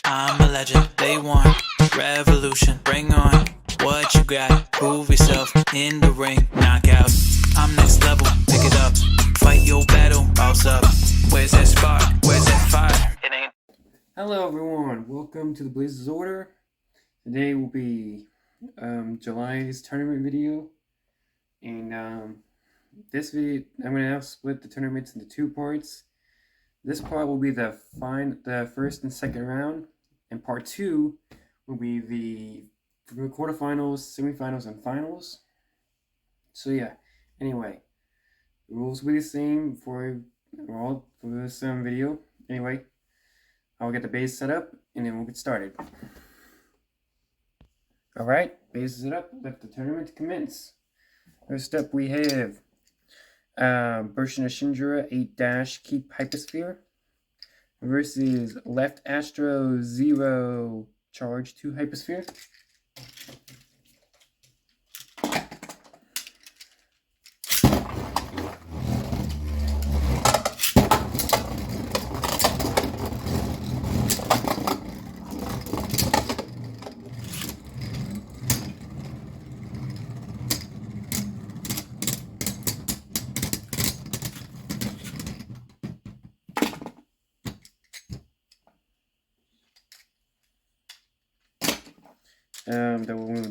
I'm a legend, day one, revolution, bring on what you got, prove yourself in the ring, knockout. I'm next level, pick it up, fight your battle, boss up. Where's that spark, where's that fire? It ain't. Hello everyone, welcome to the Blazes Order. Today will be July's tournament video, and this video I'm going to now split the tournaments into two parts. This part will be the first and second round, and part two will be the quarterfinals, semifinals, and finals. So yeah, anyway, the rules will be the same for this video. Anyway, I'll get the base set up and then we'll get started. Alright, base is set up, let the tournament commence. First up we have Burshin Shindra 8- Keep Hypersphere versus Left Astro 0 Charge 2 Hypersphere.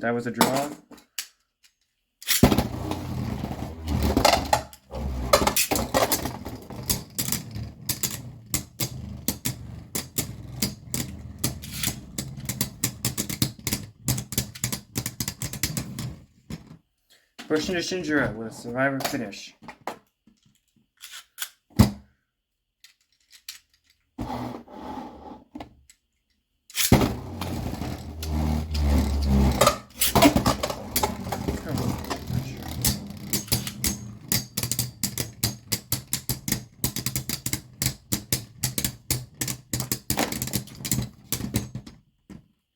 That was a draw. Burshin Shindra with a survivor finish.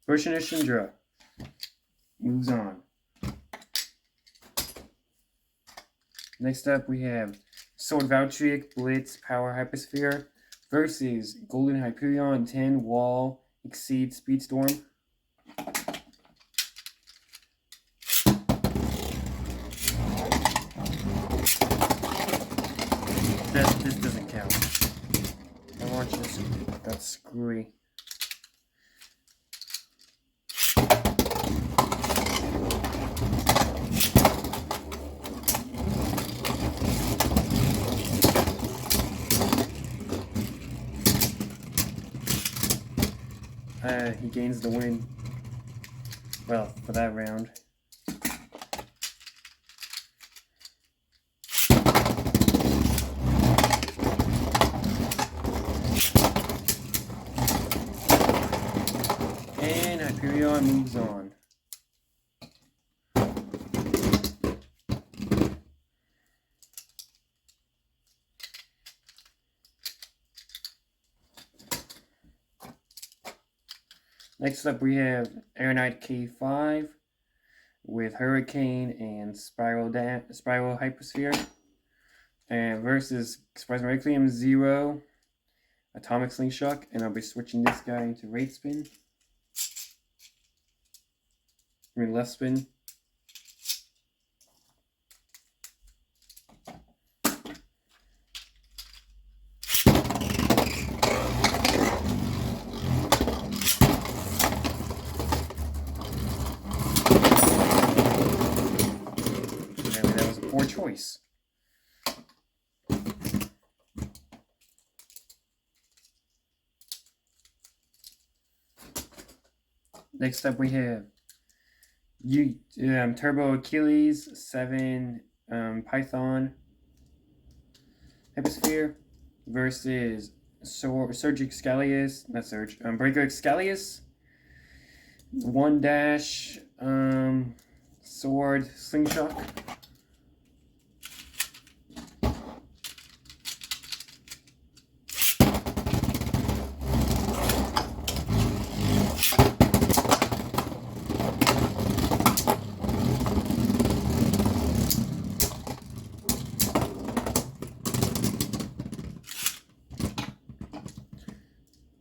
Burshin Shindra moves on. Next up, we have Sword Valtryek Blitz Power Hypersphere versus Golden Hyperion 10 Wall Exceed Speedstorm. This doesn't count. I want this. That's screwy. He gains the win. Well, for that round. And Hyperion moves on. Next up, we have Aeronite K5 with Hurricane and Spiral Hypersphere, and versus Express Requiem 0 Atomic Slingshot, and I'll be switching this guy into right spin. Left spin. Poor choice. Next up, we have Turbo Achilles 7 Python Hypersphere versus Surge Excalius, not Surge, Breaker Excalius 1- Sword Slingshot.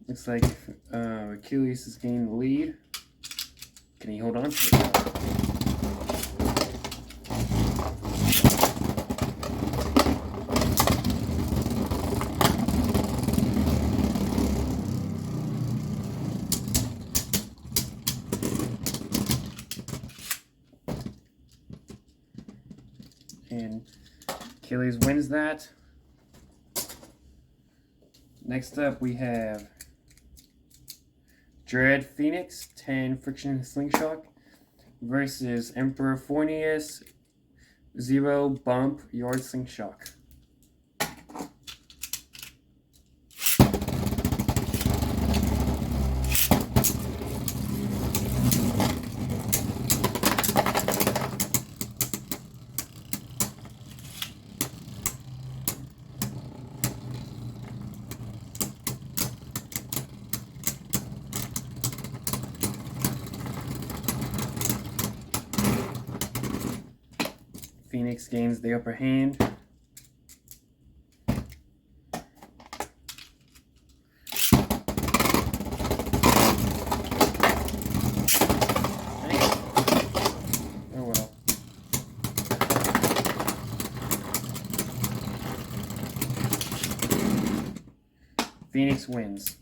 Looks like Achilles is gaining the lead. Can he hold on to it? And Achilles wins that. Next up we have Dread Phoenix 10 Friction Slingshot versus Emperor Fornius 0 Bump Yard Slingshot. Phoenix gains the upper hand. Oh well. Phoenix wins.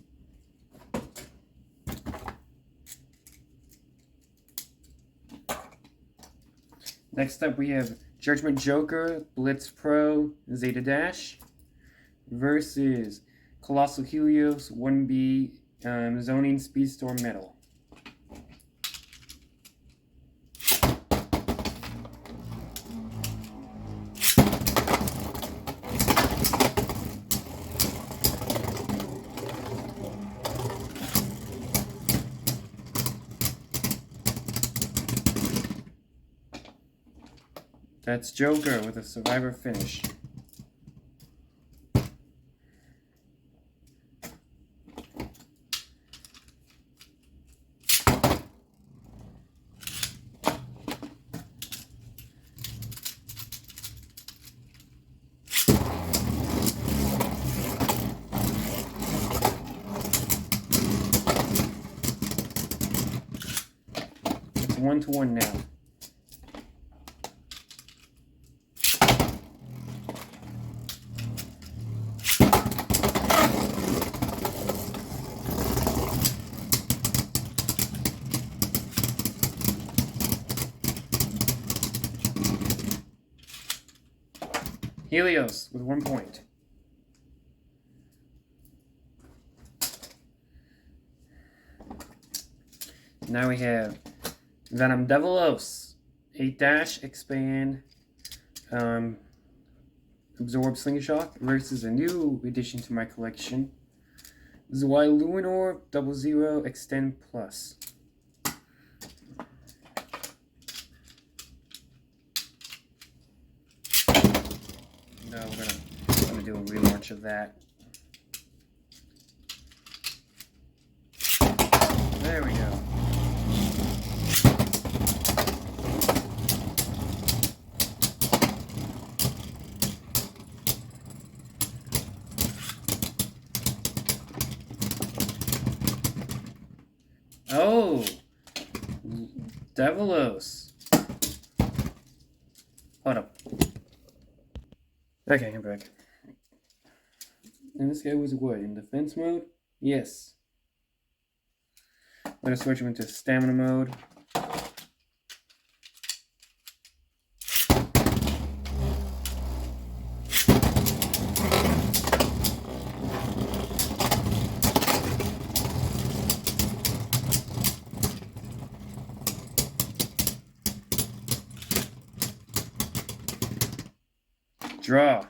Next up we have Judgment Joker, Blitz Pro, Zeta Dash versus Colossal Helios 1B Zoning Speedstorm Metal. That's Joker with a Survivor finish. It's 1-1 now. Helios with 1 point. Now we have Venom Devilos 8 expand absorb slingshot versus a new addition to my collection, Zweiluminor 00 extend plus. No, I'm gonna do a relaunch of that. There we go. Oh, Devilos. Hold up. Okay, I'm back. And this guy was what? In defense mode? Yes. Let us switch him into stamina mode. Draw.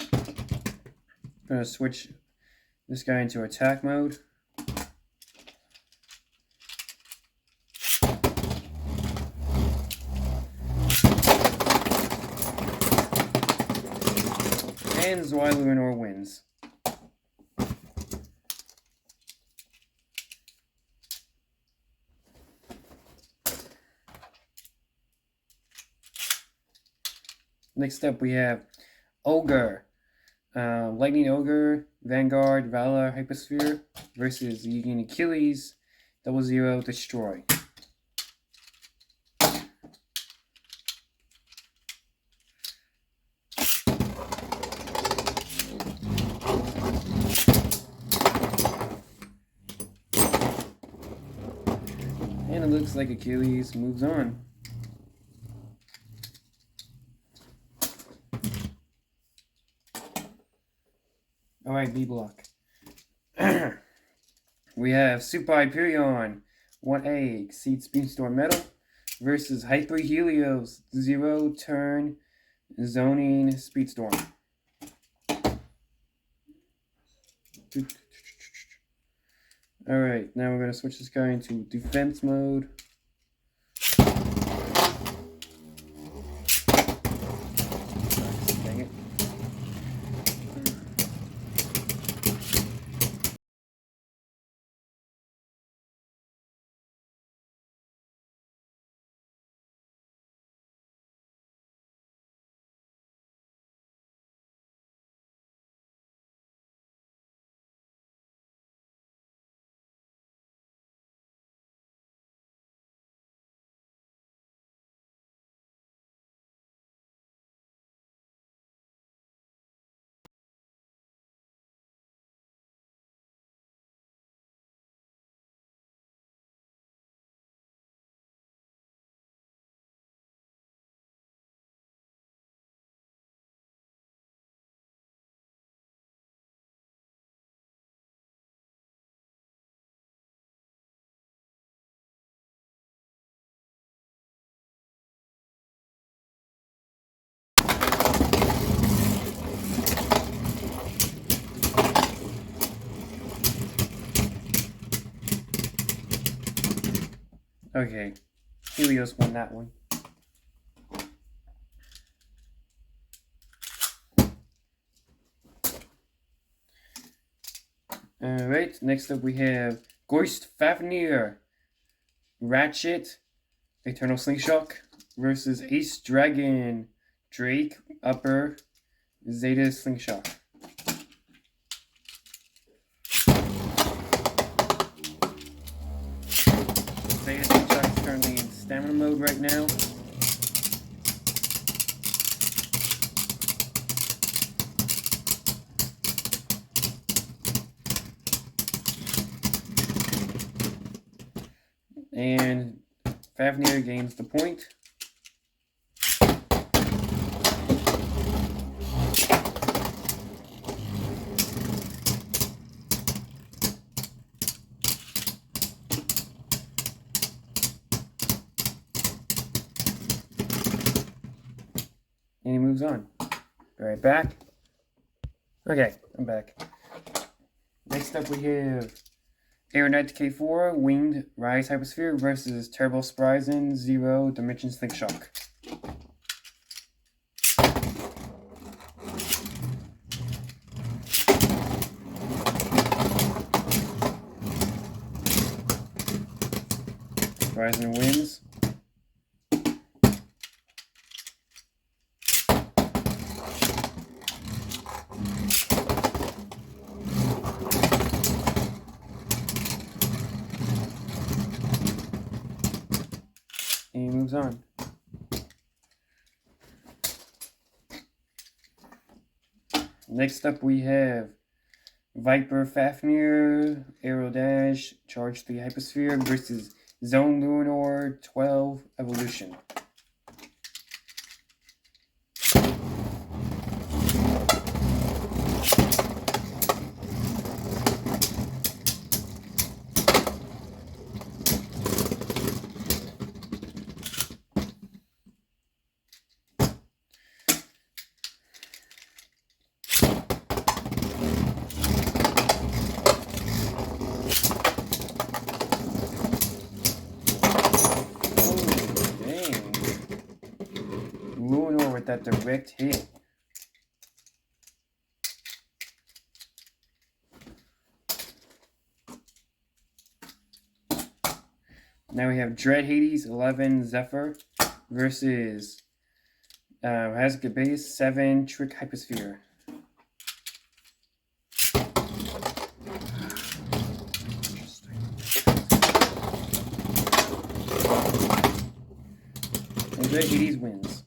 I'm gonna switch this guy into attack mode. And Zweiluminor wins. Next up we have Ogre. Lightning Ogre, Vanguard, Valor, Hypersphere versus Union Achilles 00 Destroy. And it looks like Achilles moves on. Alright, B block. We have Super Hyperion 1A Exceed Speedstorm Metal versus Hyper Helios 0 Turn Zoning Speedstorm. Alright, now we're going to switch this guy into defense mode. Dang it. Okay, Helios won that one. Alright, next up we have Geist Fafnir Ratchet Eternal Slingshot versus Ace Dragon Drake Upper Zeta Slingshot. Zeta Slingshot is currently in stamina mode right now. And Fafnir gains the point. And he moves on. Be right back. Okay, I'm back. Next up we have Aeronautic K4 Winged Rise Hypersphere versus Turbo Spryzen 0 Dimension Slingshot. Spryzen wins. And he moves on. Next up we have Viper Fafnir Aerodash Charge 3 Hypersphere versus Zone Lunar 12 Evolution. Lunar with that direct hit. Now we have Dread Hades 11 Zephyr versus Hazard Base 7 Trick Hypersphere. Enjoy Hades wins.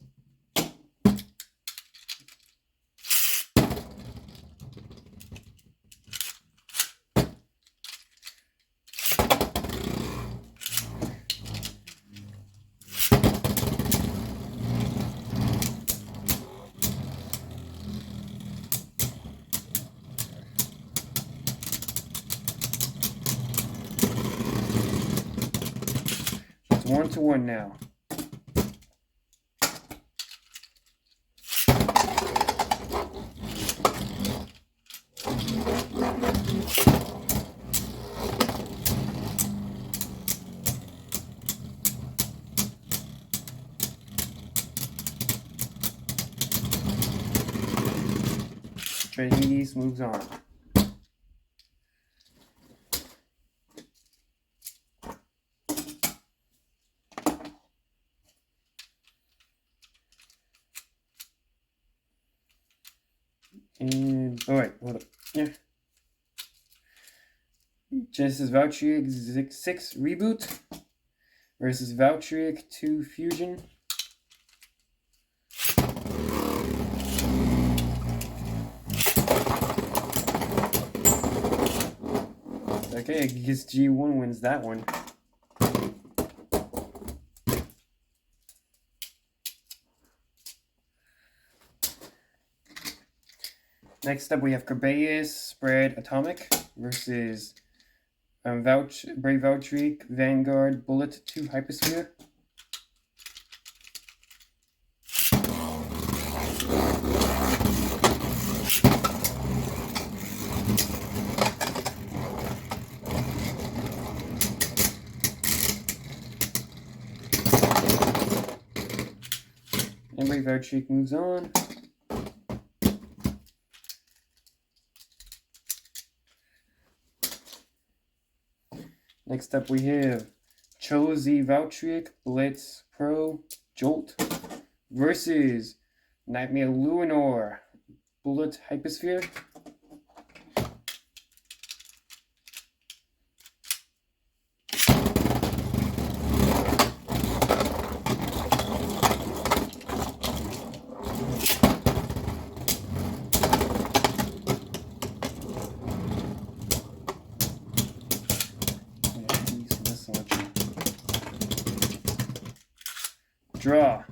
It's 1-1 now. Hades moves on. And oh wait, hold up. Yeah. Genesis Valkyrie 6 Reboot versus Valkyrie 2 Fusion. Okay, I guess G1 wins that one. Next up, we have Corbeus Spread Atomic versus Brave Valkyrie Vanguard Bullet 2 Hypersphere. And Brave Valkyrie moves on. Next up, we have Chozy Valkyrie Blitz Pro Jolt versus Nightmare Luinor Bullet Hypersphere. Draw.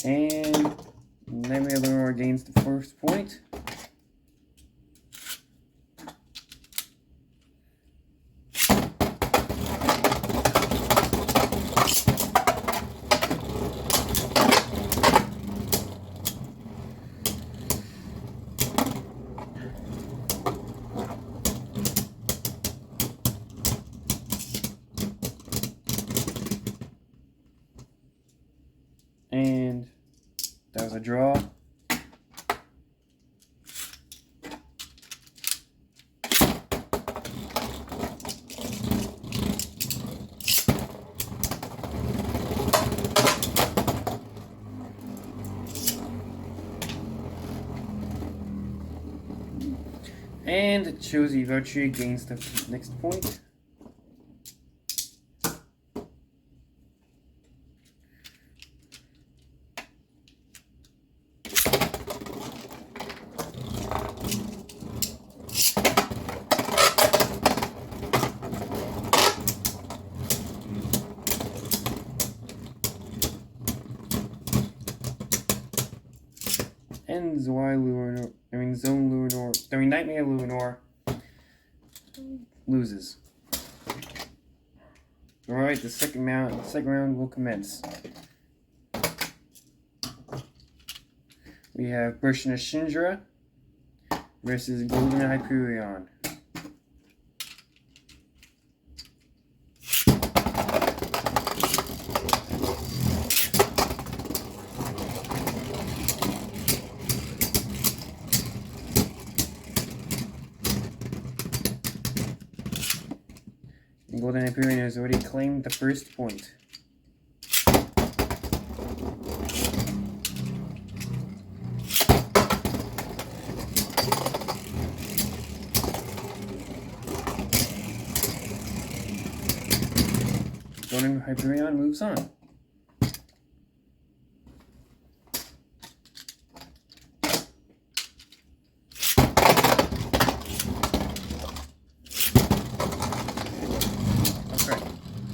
And Nightmare Luinor gains the first point. And that was a draw. And Chozy Valkyrie gains the next point. And Nightmare Luinor loses. Alright, the second round will commence. We have Burshina Shindra versus Golden Hyperion. Golden Hyperion has already claimed the first point. Golden Hyperion moves on.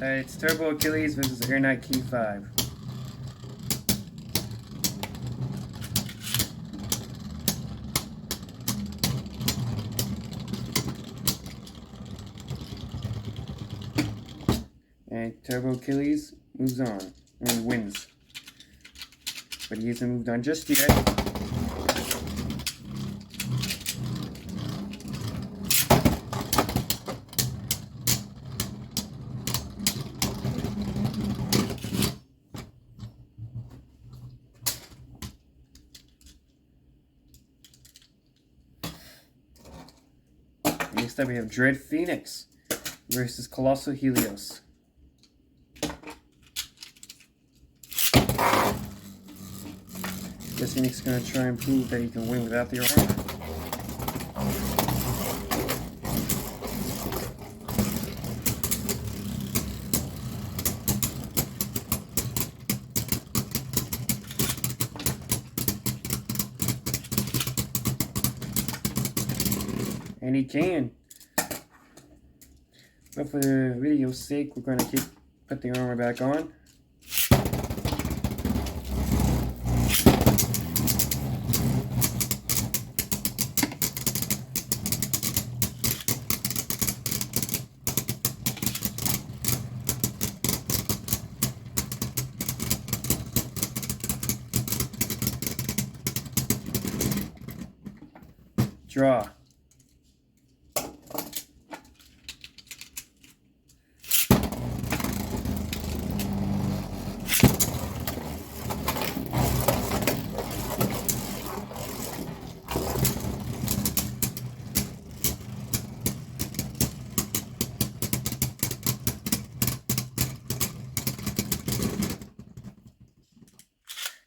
It's Turbo Achilles versus Air Knight Key 5. And Turbo Achilles moves on and wins. But he hasn't moved on just yet. Next up we have Dread Phoenix versus Colossal Helios. Guess Phoenix is going to try and prove that he can win without the armor. And he can. But for the video's sake, we're going to put the armor back on. Draw.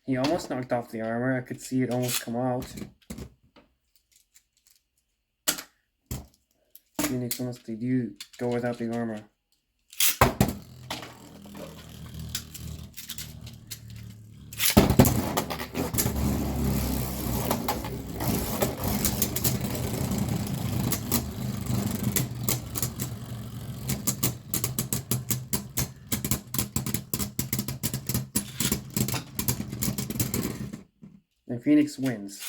He almost knocked off the armor. I could see it almost come out. Phoenix wants to go without the armor. And Phoenix wins.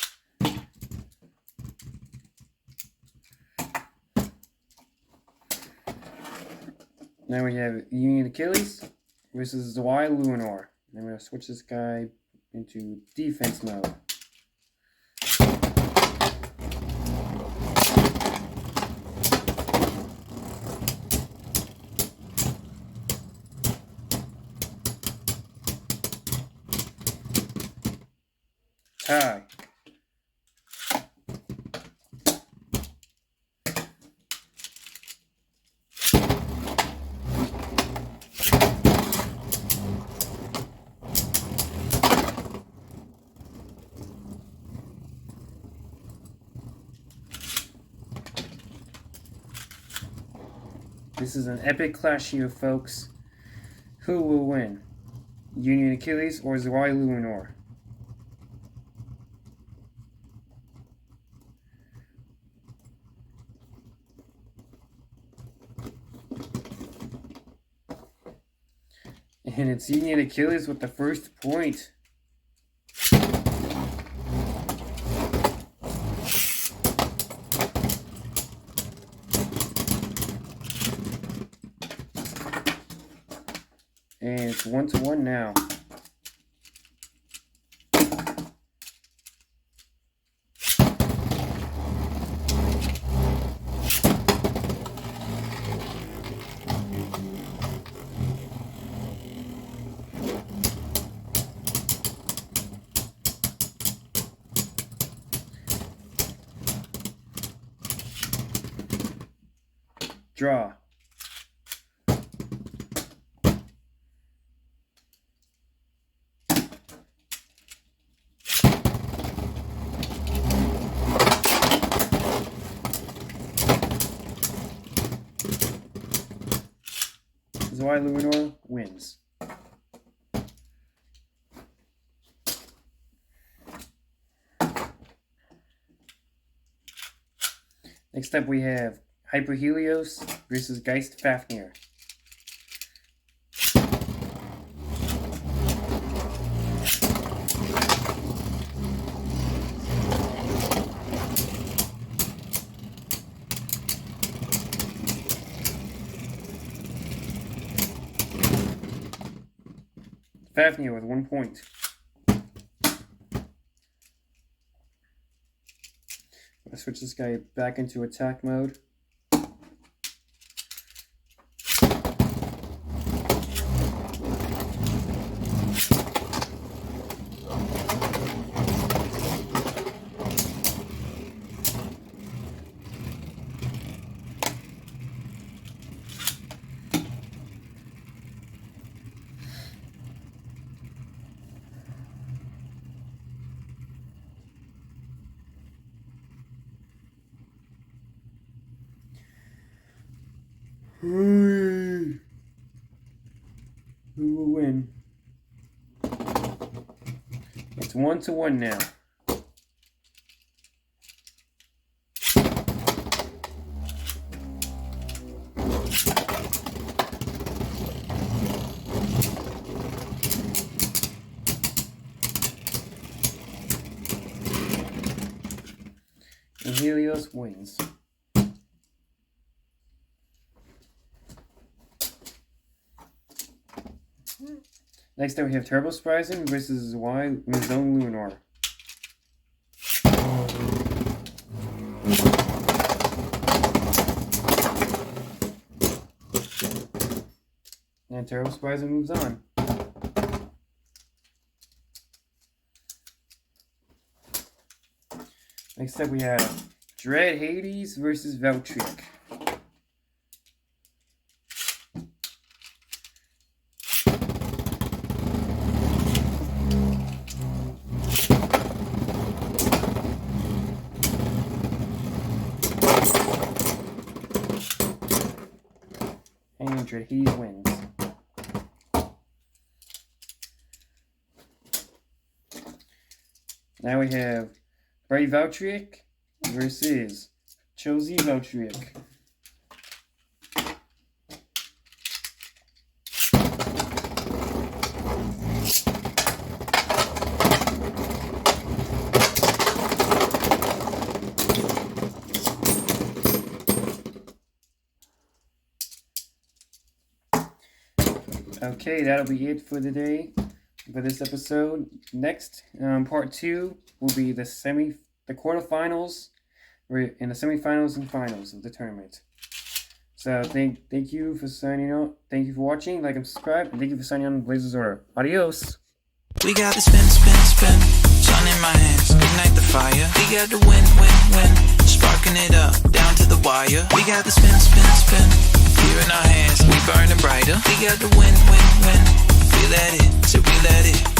Now we have Union Achilles versus Zwei Luinor. I'm going to switch this guy into defense mode. Tie. This is an epic clash here, folks. Who will win? Union Achilles or Zwei Luinor? And it's Union Achilles with the first point. And it's 1-1 now. Draw. why Luminor wins. Next up we have Hyperhelios versus Geist Fafnir. Fafnir with 1 point. Let's switch this guy back into attack mode. Who will win? It's 1-1 now. And Helios wins. Next up we have Turbo Spryzen versus Y Zone Lunar. And Turbo Spryzen moves on. Next up we have Dread Hades versus Valtryek. And Dread Hades wins. Now we have Bright Valtryek versus Chosy Valtryek. Okay, that'll be it for today, for this episode. Next, part 2 will be the quarterfinals, and the semifinals and finals of the tournament. So thank you for signing on. Thank you for watching. Like and subscribe, and thank you for signing on to Blazers Order. Adios. We got the spin, spin, spin. Sun in my hands, ignite the fire. We got the win, win, win. Sparking it up, down to the wire. We got the spin, spin, spin. Here in our hands, we burning brighter. We got the win, win, win. We let it, so we let it.